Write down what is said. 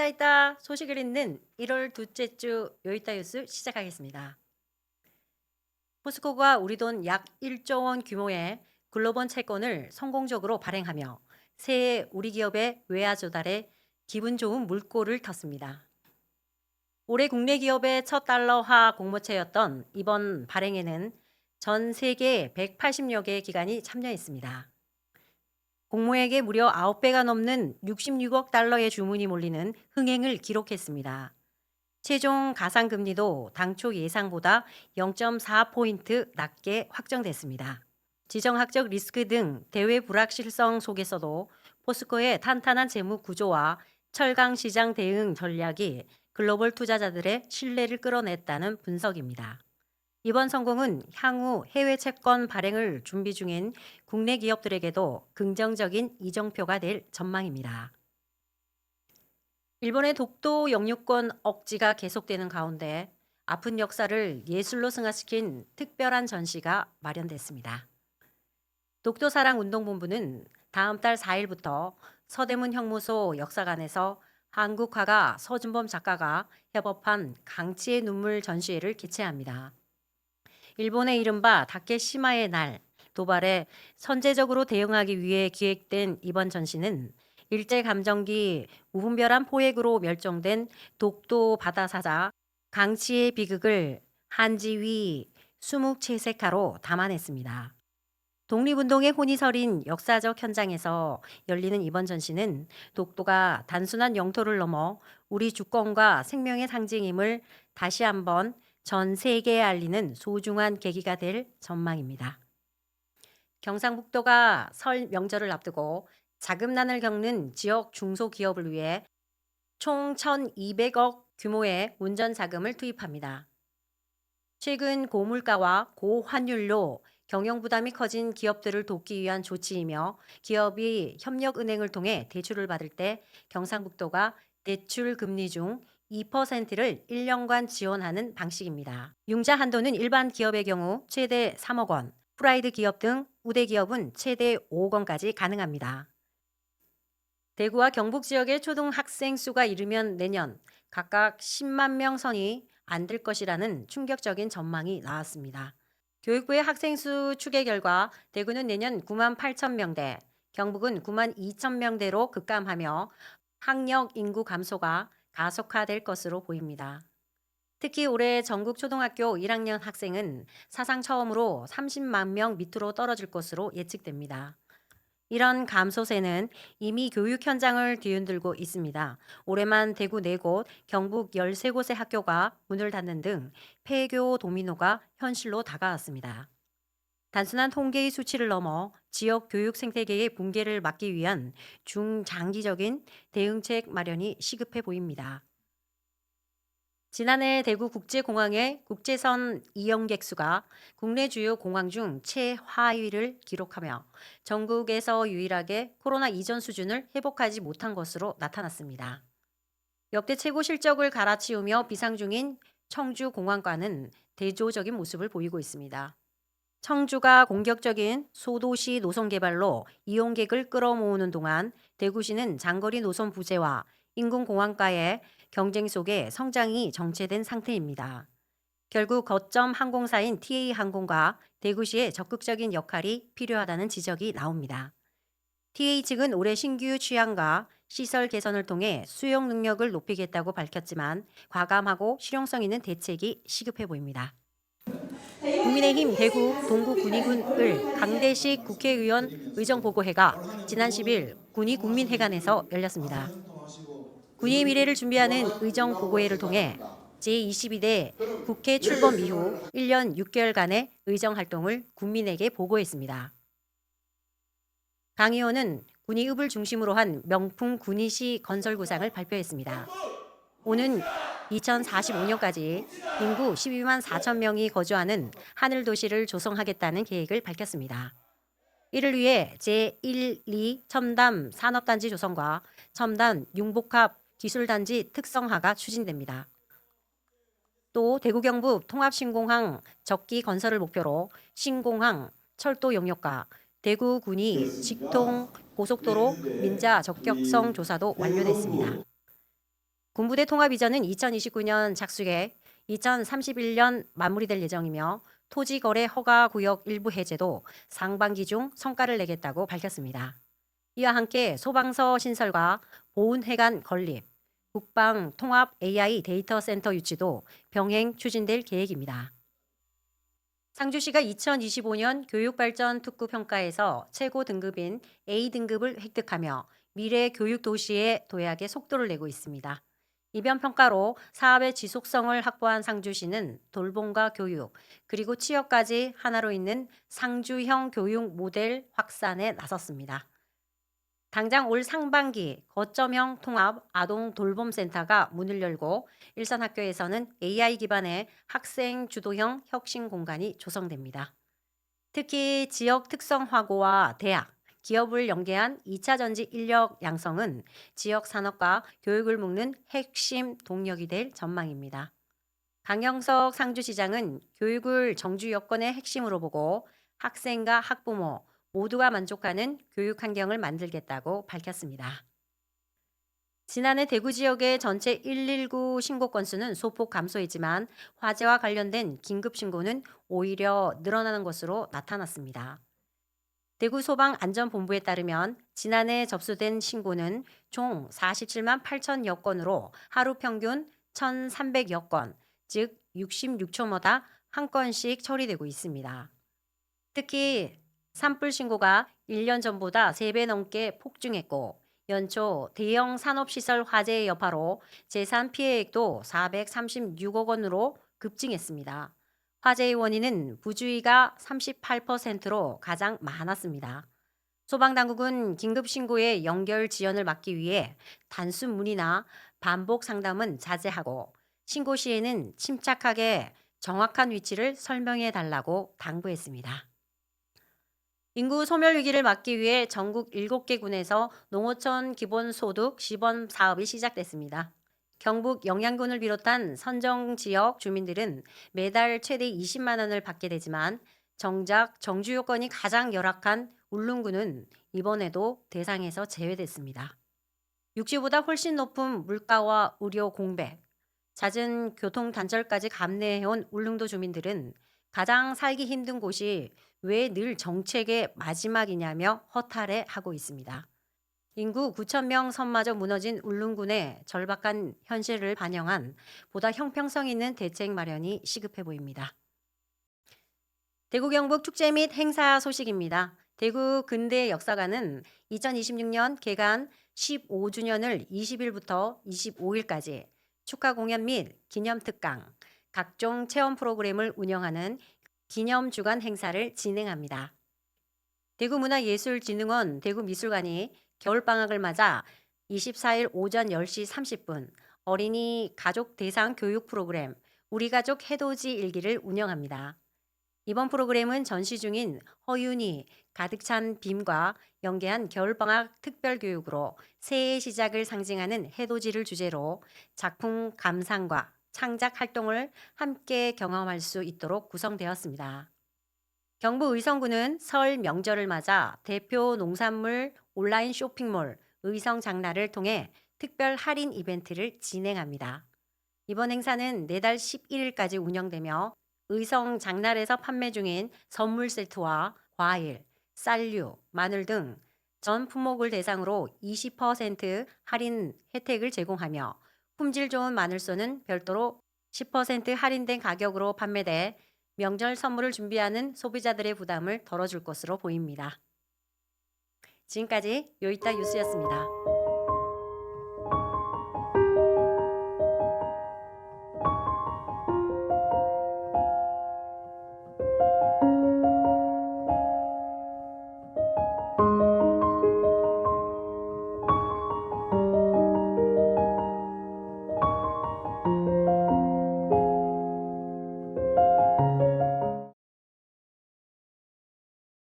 있다 소식을 읽는 1월 둘째 주 요이따 뉴스 시작하겠습니다. 포스코가 우리 돈 약 1조 원 규모의 글로벌 채권을 성공적으로 발행하며 새해 우리 기업의 외화 조달에 기분 좋은 물꼬를 텄습니다. 올해 국내 기업의 첫 달러화 공모체였던 이번 발행에는 전 세계 180여 개의 기관이 참여했습니다. 공모액의 무려 9배가 넘는 66억 달러의 주문이 몰리는 흥행을 기록했습니다. 최종 가상금리도 당초 예상보다 0.4포인트 낮게 확정됐습니다. 지정학적 리스크 등 대외 불확실성 속에서도 포스코의 탄탄한 재무 구조와 철강 시장 대응 전략이 글로벌 투자자들의 신뢰를 끌어냈다는 분석입니다. 이번 성공은 향후 해외 채권 발행을 준비 중인 국내 기업들에게도 긍정적인 이정표가 될 전망입니다. 일본의 독도 영유권 억지가 계속되는 가운데 아픈 역사를 예술로 승화시킨 특별한 전시가 마련됐습니다. 독도사랑운동본부는 다음 달 4일부터 서대문 형무소 역사관에서 한국화가 서준범 작가가 협업한 강치의 눈물 전시회를 개최합니다. 일본의 이른바 다케시마의 날 도발에 선제적으로 대응하기 위해 기획된 이번 전시는 일제감정기 무분별한 포획으로 멸종된 독도 바다사자 강치의 비극을 한지위 수묵채색화로 담아냈습니다. 독립운동의 혼이 서린 역사적 현장에서 열리는 이번 전시는 독도가 단순한 영토를 넘어 우리 주권과 생명의 상징임을 다시 한번 전 세계에 알리는 소중한 계기가 될 전망입니다. 경상북도가 설 명절을 앞두고 자금난을 겪는 지역 중소기업을 위해 총 1,200억 규모의 운전 자금을 투입합니다. 최근 고물가와 고환율로 경영 부담이 커진 기업들을 돕기 위한 조치이며 기업이 협력은행을 통해 대출을 받을 때 경상북도가 대출 금리 중 2%를 1년간 지원하는 방식입니다. 융자 한도는 일반 기업의 경우 최대 3억 원, 프라이드 기업 등 우대 기업은 최대 5억 원까지 가능합니다. 대구와 경북 지역의 초등학생 수가 이르면 내년 각각 10만 명 선이 안 될 것이라는 충격적인 전망이 나왔습니다. 교육부의 학생 수 추계 결과 대구는 내년 9만 8천 명대, 경북은 9만 2천 명대로 급감하며 학력 인구 감소가 가속화될 것으로 보입니다. 특히 올해 전국 초등학교 1학년 학생은 사상 처음으로 30만 명 밑으로 떨어질 것으로 예측됩니다. 이런 감소세는 이미 교육 현장을 뒤흔들고 있습니다. 올해만 대구 4곳, 경북 13곳의 학교가 문을 닫는 등 폐교 도미노가 현실로 다가왔습니다. 단순한 통계의 수치를 넘어 지역 교육 생태계의 붕괴를 막기 위한 중장기적인 대응책 마련이 시급해 보입니다. 지난해 대구 국제공항의 국제선 이용객 수가 국내 주요 공항 중 최하위를 기록하며 전국에서 유일하게 코로나 이전 수준을 회복하지 못한 것으로 나타났습니다. 역대 최고 실적을 갈아치우며 비상 중인 청주공항과는 대조적인 모습을 보이고 있습니다. 청주가 공격적인 소도시 노선 개발로 이용객을 끌어모으는 동안 대구시는 장거리 노선 부재와 인근공항과의 경쟁 속에 성장이 정체된 상태입니다. 결국 거점 항공사인 TA항공과 대구시의 적극적인 역할이 필요하다는 지적이 나옵니다. TA 측은 올해 신규 취향과 시설 개선을 통해 수용 능력을 높이겠다고 밝혔지만 과감하고 실용성 있는 대책이 시급해 보입니다. 국민의힘 대구 동구군의군을 강대식 국회의원 의정보고회가 지난 10일 군의국민회관에서 열렸습니다. 군의의 미래를 준비하는 의정보고회를 통해 제22대 국회 출범 이후 1년 6개월간의 의정활동을 국민에게 보고했습니다. 강 의원은 군의읍을 중심으로 한 명품 군의시 건설 구상을 발표했습니다. 오는 2045년까지 인구 12만 4천 명이 거주하는 하늘도시를 조성하겠다는 계획을 밝혔습니다. 이를 위해 제1, 2 첨단 산업단지 조성과 첨단 융복합 기술단지 특성화가 추진됩니다. 또 대구 경북 통합신공항 적기 건설을 목표로 신공항 철도 용역과 대구 군이 직통 고속도로 민자 적격성 조사도 완료됐습니다. 군부대 통합 이전은 2029년 착수해 2031년 마무리될 예정이며 토지거래 허가구역 일부 해제도 상반기 중 성과를 내겠다고 밝혔습니다. 이와 함께 소방서 신설과 보훈회관 건립, 국방 통합 AI 데이터 센터 유치도 병행 추진될 계획입니다. 상주시가 2025년 교육발전 특구평가에서 최고 등급인 A등급을 획득하며 미래 교육 도시의 도약에 속도를 내고 있습니다. 이번 평가로 사업의 지속성을 확보한 상주시는 돌봄과 교육, 그리고 취업까지 하나로 있는 상주형 교육 모델 확산에 나섰습니다. 당장 올 상반기 거점형 통합 아동 돌봄센터가 문을 열고 일선 학교에서는 AI 기반의 학생 주도형 혁신 공간이 조성됩니다. 특히 지역 특성화고와 대학, 기업을 연계한 2차 전지 인력 양성은 지역 산업과 교육을 묶는 핵심 동력이 될 전망입니다. 강영석 상주시장은 교육을 정주 여건의 핵심으로 보고 학생과 학부모 모두가 만족하는 교육 환경을 만들겠다고 밝혔습니다. 지난해 대구 지역의 전체 119 신고 건수는 소폭 감소했지만 화재와 관련된 긴급 신고는 오히려 늘어나는 것으로 나타났습니다. 대구 소방안전본부에 따르면 지난해 접수된 신고는 총 47만 8천여 건으로 하루 평균 1,300여 건, 즉 66초마다 한 건씩 처리되고 있습니다. 특히 산불 신고가 1년 전보다 3배 넘게 폭증했고 연초 대형 산업시설 화재의 여파로 재산 피해액도 436억 원으로 급증했습니다. 화재의 원인은 부주의가 38%로 가장 많았습니다. 소방당국은 긴급신고의 연결 지연을 막기 위해 단순 문의나 반복 상담은 자제하고 신고 시에는 침착하게 정확한 위치를 설명해 달라고 당부했습니다. 인구 소멸 위기를 막기 위해 전국 7개 군에서 농어촌 기본소득 시범 사업이 시작됐습니다. 경북 영양군을 비롯한 선정 지역 주민들은 매달 최대 20만 원을 받게 되지만 정작 정주 요건이 가장 열악한 울릉군은 이번에도 대상에서 제외됐습니다. 육지보다 훨씬 높은 물가와 의료 공백, 잦은 교통 단절까지 감내해온 울릉도 주민들은 가장 살기 힘든 곳이 왜 늘 정책의 마지막이냐며 허탈해하고 있습니다. 인구 9천 명 선마저 무너진 울릉군의 절박한 현실을 반영한 보다 형평성 있는 대책 마련이 시급해 보입니다. 대구 경북 축제 및 행사 소식입니다. 대구 근대 역사관은 2026년 개관 15주년을 20일부터 25일까지 축하 공연 및 기념 특강, 각종 체험 프로그램을 운영하는 기념주간 행사를 진행합니다. 대구문화예술진흥원 대구미술관이 겨울방학을 맞아 24일 오전 10시 30분 어린이 가족 대상 교육 프로그램 우리 가족 해돋이 일기를 운영합니다. 이번 프로그램은 전시 중인 허윤이 가득 찬 빔과 연계한 겨울방학 특별교육으로 새해의 시작을 상징하는 해돋이를 주제로 작품 감상과 창작 활동을 함께 경험할 수 있도록 구성되었습니다. 경북 의성군은 설 명절을 맞아 대표 농산물 온라인 쇼핑몰 의성장날을 통해 특별 할인 이벤트를 진행합니다. 이번 행사는 내달 11일까지 운영되며 의성장날에서 판매 중인 선물 세트와 과일, 쌀류, 마늘 등 전 품목을 대상으로 20% 할인 혜택을 제공하며 품질 좋은 마늘소는 별도로 10% 할인된 가격으로 판매돼 명절 선물을 준비하는 소비자들의 부담을 덜어줄 것으로 보입니다. 지금까지 요이타 뉴스였습니다.